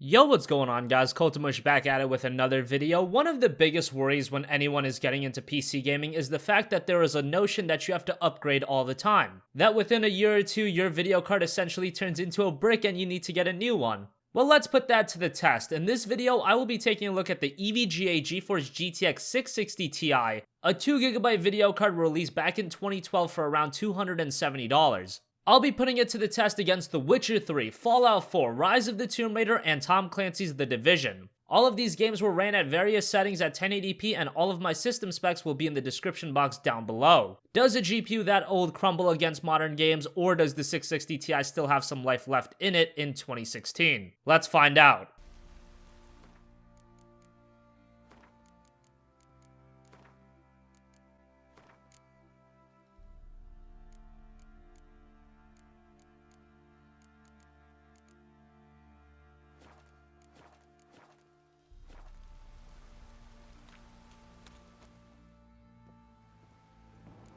Yo, what's going on guys? Kultamush back at it with another video. One of the biggest worries when anyone is getting into PC gaming is the fact that there is a notion that you have to upgrade all the time. That within a year or two, your video card essentially turns into a brick and you need to get a new one. Well, let's put that to the test. In this video, I will be taking a look at the EVGA GeForce GTX 660 Ti, a 2GB video card released back in 2012 for around $270. I'll be putting it to the test against The Witcher 3, Fallout 4, Rise of the Tomb Raider, and Tom Clancy's The Division. All of these games were ran at various settings at 1080p, and all of my system specs will be in the description box down below. Does a GPU that old crumble against modern games, or does the 660 Ti still have some life left in it in 2016? Let's find out.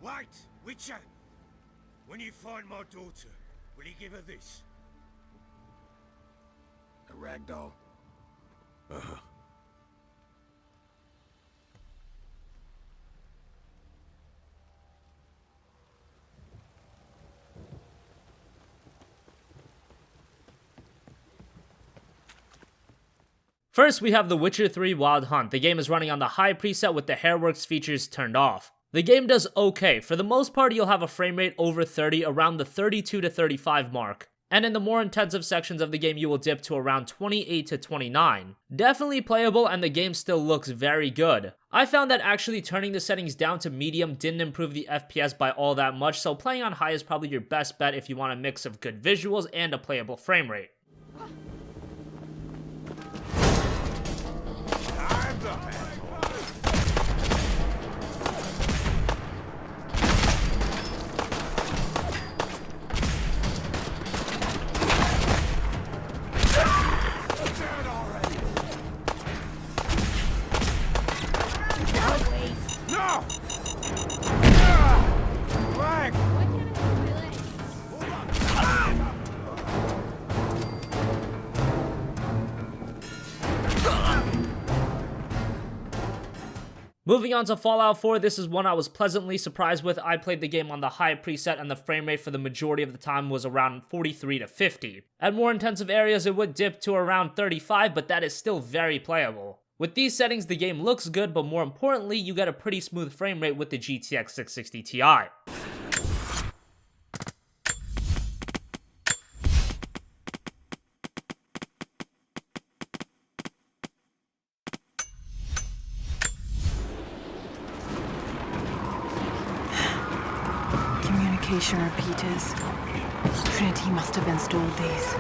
Wait, Witcher! When you find my daughter, will you give her this? A ragdoll? Uh-huh. First, we have The Witcher 3 Wild Hunt. The game is running on the high preset with the Hairworks features turned off. The game does okay. For the most part, you'll have a frame rate over 30, around the 32 to 35 mark. And in the more intensive sections of the game, you will dip to around 28 to 29. Definitely playable, and the game still looks very good. I found that actually turning the settings down to medium didn't improve the FPS by all that much, so playing on high is probably your best bet if you want a mix of good visuals and a playable frame rate. Time's up, man. Moving on to Fallout 4, this is one I was pleasantly surprised with. I played the game on the high preset and the frame rate for the majority of the time was around 43 to 50. At more intensive areas it would dip to around 35, but that is still very playable. With these settings the game looks good, but more importantly you get a pretty smooth frame rate with the GTX 660 Ti. Communication repeaters. Trinity must have installed these.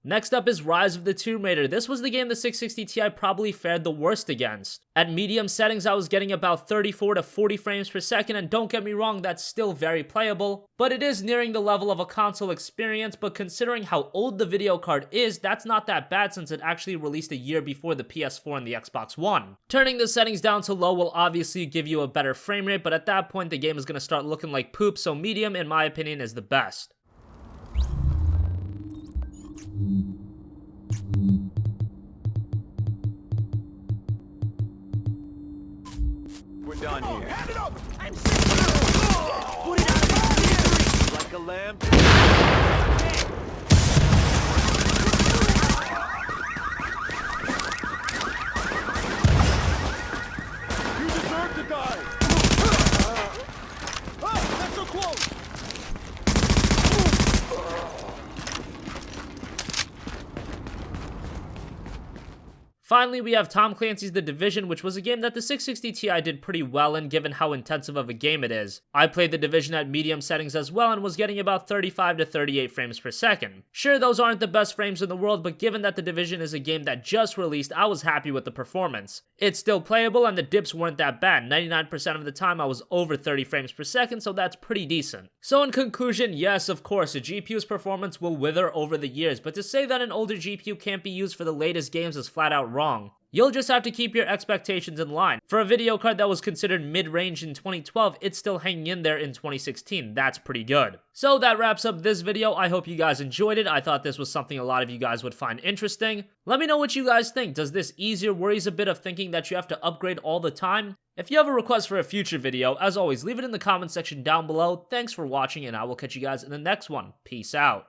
Next up is Rise of the Tomb Raider. This was the game the 660 Ti probably fared the worst against. At medium settings I was getting about 34 to 40 frames per second, and don't get me wrong, that's still very playable, but it is nearing the level of a console experience. But considering how old the video card is, that's not that bad since it actually released a year before the PS4 and the Xbox One. Turning the settings down to low will obviously give you a better frame rate, but at that point the game is going to start looking like poop, so medium in my opinion is the best. We're done here. Hand it over! I'm Put it out like a lamb. You deserve to die. Oh, that's so close. Finally, we have Tom Clancy's The Division, which was a game that the 660 Ti did pretty well in given how intensive of a game it is. I played The Division at medium settings as well and was getting about 35 to 38 frames per second. Sure, those aren't the best frames in the world, but given that The Division is a game that just released, I was happy with the performance. It's still playable and the dips weren't that bad. 99% of the time I was over 30 frames per second, so that's pretty decent. So in conclusion, yes, of course, a GPU's performance will wither over the years, but to say that an older GPU can't be used for the latest games is flat out wrong. You'll just have to keep your expectations in line. For a video card that was considered mid-range in 2012, it's still hanging in there in 2016. That's pretty good. So that wraps up this video. I hope you guys enjoyed it. I thought this was something a lot of you guys would find interesting. Let me know what you guys think. Does this ease your worries a bit of thinking that you have to upgrade all the time? If you have a request for a future video, as always, leave it in the comment section down below. Thanks for watching, and I will catch you guys in the next one. Peace out.